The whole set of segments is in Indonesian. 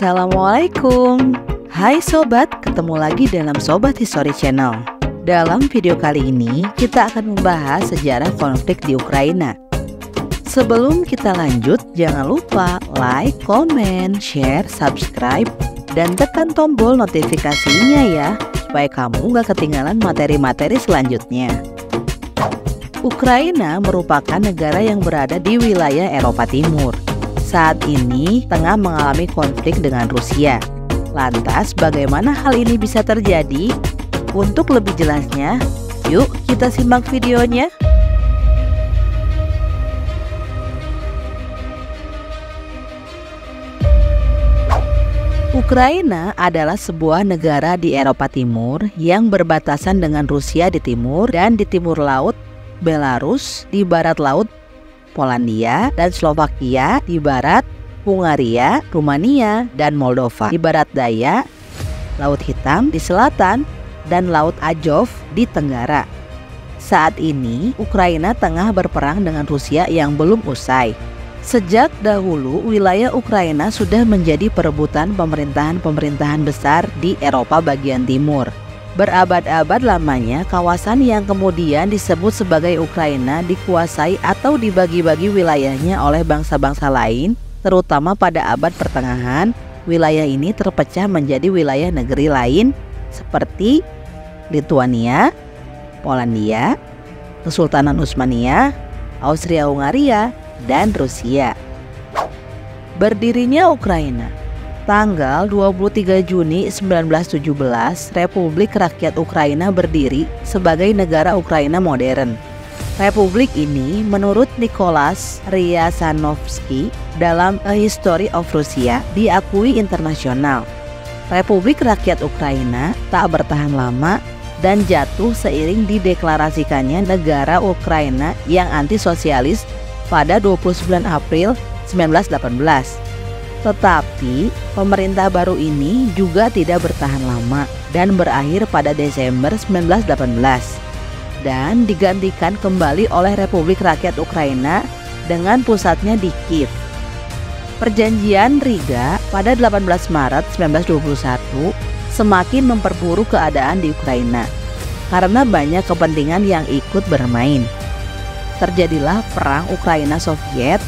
Assalamualaikum. Hai sobat, ketemu lagi dalam Sobat History Channel. Dalam video kali ini kita akan membahas sejarah konflik di Ukraina. Sebelum kita lanjut, jangan lupa like, komen, share, subscribe, dan tekan tombol notifikasinya ya, supaya kamu gak ketinggalan materi-materi selanjutnya. Ukraina merupakan negara yang berada di wilayah Eropa Timur. Saat ini tengah mengalami konflik dengan Rusia. Lantas bagaimana hal ini bisa terjadi? Untuk lebih jelasnya, yuk kita simak videonya. Ukraina adalah sebuah negara di Eropa Timur yang berbatasan dengan Rusia di timur dan di timur laut Belarus, di barat laut Polandia dan Slovakia, di barat Hungaria, Rumania, dan Moldova, di barat daya Laut Hitam, di selatan, dan Laut Azov di tenggara. Saat ini Ukraina tengah berperang dengan Rusia yang belum usai. Sejak dahulu wilayah Ukraina sudah menjadi perebutan pemerintahan-pemerintahan besar di Eropa bagian timur. Berabad-abad lamanya kawasan yang kemudian disebut sebagai Ukraina dikuasai atau dibagi-bagi wilayahnya oleh bangsa-bangsa lain, terutama pada abad pertengahan. Wilayah ini terpecah menjadi wilayah negeri lain seperti Lituania, Polandia, Kesultanan Utsmania, Austria-Hungaria, dan Rusia. Berdirinya Ukraina tanggal 23 Juni 1917, Republik Rakyat Ukraina berdiri sebagai negara Ukraina modern. Republik ini menurut Nicholas Ryasanovsky dalam A History of Russia diakui internasional. Republik Rakyat Ukraina tak bertahan lama dan jatuh seiring dideklarasikannya negara Ukraina yang anti-sosialis pada 29 April 1918. Tetapi pemerintah baru ini juga tidak bertahan lama dan berakhir pada Desember 1918 dan digantikan kembali oleh Republik Rakyat Ukraina dengan pusatnya di Kiev. Perjanjian Riga pada 18 Maret 1921 semakin memperburuk keadaan di Ukraina karena banyak kepentingan yang ikut bermain. Terjadilah perang Ukraina-Soviet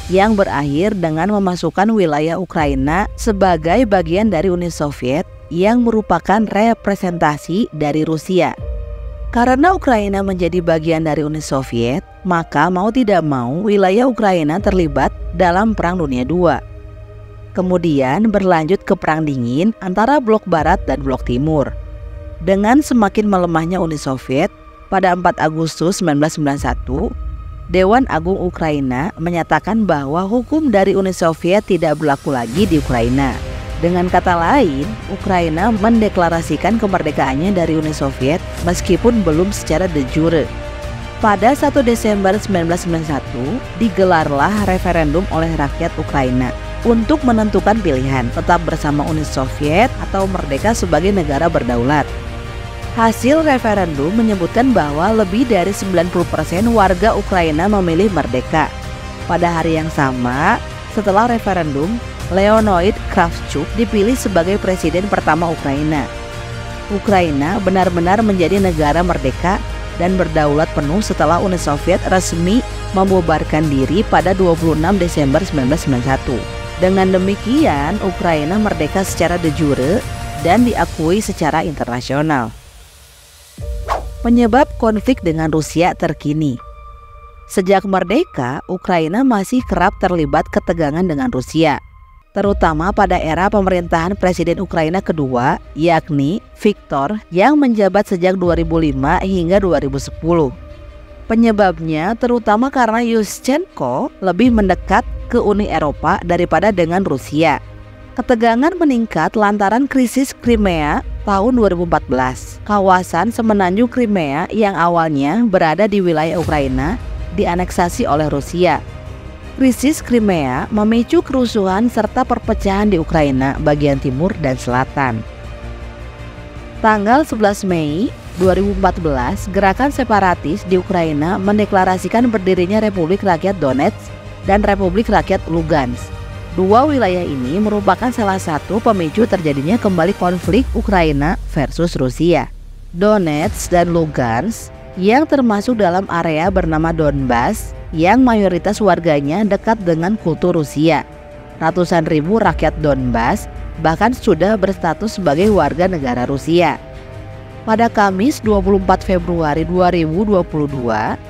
yang berakhir dengan memasukkan wilayah Ukraina sebagai bagian dari Uni Soviet yang merupakan representasi dari Rusia. Karena Ukraina menjadi bagian dari Uni Soviet, maka mau tidak mau wilayah Ukraina terlibat dalam Perang Dunia II. Kemudian berlanjut ke Perang Dingin antara Blok Barat dan Blok Timur. Dengan semakin melemahnya Uni Soviet, pada 4 Agustus 1991, Dewan Agung Ukraina menyatakan bahwa hukum dari Uni Soviet tidak berlaku lagi di Ukraina. Dengan kata lain, Ukraina mendeklarasikan kemerdekaannya dari Uni Soviet meskipun belum secara de jure. Pada 1 Desember 1991, digelarlah referendum oleh rakyat Ukraina untuk menentukan pilihan tetap bersama Uni Soviet atau merdeka sebagai negara berdaulat. Hasil referendum menyebutkan bahwa lebih dari 90% warga Ukraina memilih merdeka. Pada hari yang sama, setelah referendum, Leonid Kravchuk dipilih sebagai presiden pertama Ukraina. Ukraina benar-benar menjadi negara merdeka dan berdaulat penuh setelah Uni Soviet resmi membubarkan diri pada 26 Desember 1991. Dengan demikian, Ukraina merdeka secara de jure dan diakui secara internasional. Penyebab konflik dengan Rusia terkini. Sejak merdeka, Ukraina masih kerap terlibat ketegangan dengan Rusia, terutama pada era pemerintahan Presiden Ukraina kedua, yakni Viktor, yang menjabat sejak 2005 hingga 2010. Penyebabnya terutama karena Yushchenko lebih mendekat ke Uni Eropa daripada dengan Rusia. Ketegangan meningkat lantaran krisis Crimea tahun 2014. Kawasan semenanjung Crimea yang awalnya berada di wilayah Ukraina dianeksasi oleh Rusia. Krisis Crimea memicu kerusuhan serta perpecahan di Ukraina bagian timur dan selatan. Tanggal 11 Mei 2014, gerakan separatis di Ukraina mendeklarasikan berdirinya Republik Rakyat Donetsk dan Republik Rakyat Lugansk. Dua wilayah ini merupakan salah satu pemicu terjadinya kembali konflik Ukraina versus Rusia. Donetsk dan Lugansk yang termasuk dalam area bernama Donbas yang mayoritas warganya dekat dengan kultur Rusia. Ratusan ribu rakyat Donbas bahkan sudah berstatus sebagai warga negara Rusia. Pada Kamis 24 Februari 2022,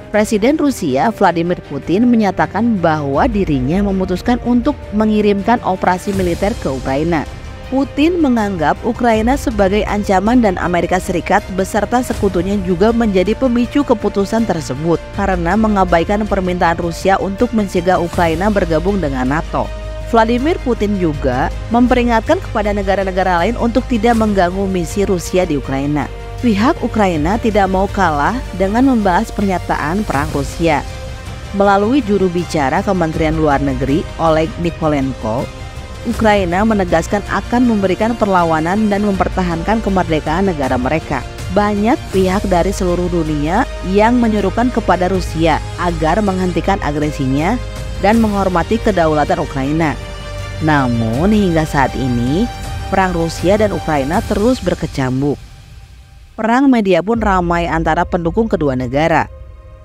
Presiden Rusia Vladimir Putin menyatakan bahwa dirinya memutuskan untuk mengirimkan operasi militer ke Ukraina. Putin menganggap Ukraina sebagai ancaman dan Amerika Serikat beserta sekutunya juga menjadi pemicu keputusan tersebut karena mengabaikan permintaan Rusia untuk mencegah Ukraina bergabung dengan NATO. Vladimir Putin juga memperingatkan kepada negara-negara lain untuk tidak mengganggu misi Rusia di Ukraina. Pihak Ukraina tidak mau kalah dengan membahas pernyataan perang Rusia. Melalui juru bicara Kementerian Luar Negeri Oleg Nikolenko, Ukraina menegaskan akan memberikan perlawanan dan mempertahankan kemerdekaan negara mereka. Banyak pihak dari seluruh dunia yang menyerukan kepada Rusia agar menghentikan agresinya dan menghormati kedaulatan Ukraina. Namun hingga saat ini, perang Rusia dan Ukraina terus berkecamuk. Perang media pun ramai antara pendukung kedua negara.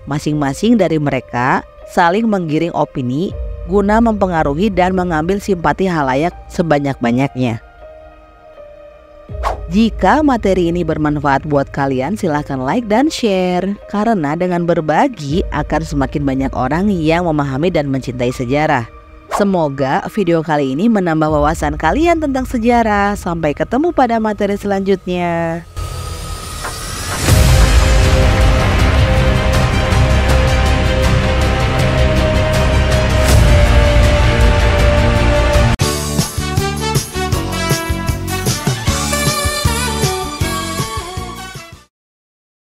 Masing-masing dari mereka saling menggiring opini guna mempengaruhi dan mengambil simpati halayak sebanyak-banyaknya. Jika materi ini bermanfaat buat kalian, silahkan like dan share. Karena dengan berbagi akan semakin banyak orang yang memahami dan mencintai sejarah. Semoga video kali ini menambah wawasan kalian tentang sejarah. Sampai ketemu pada materi selanjutnya.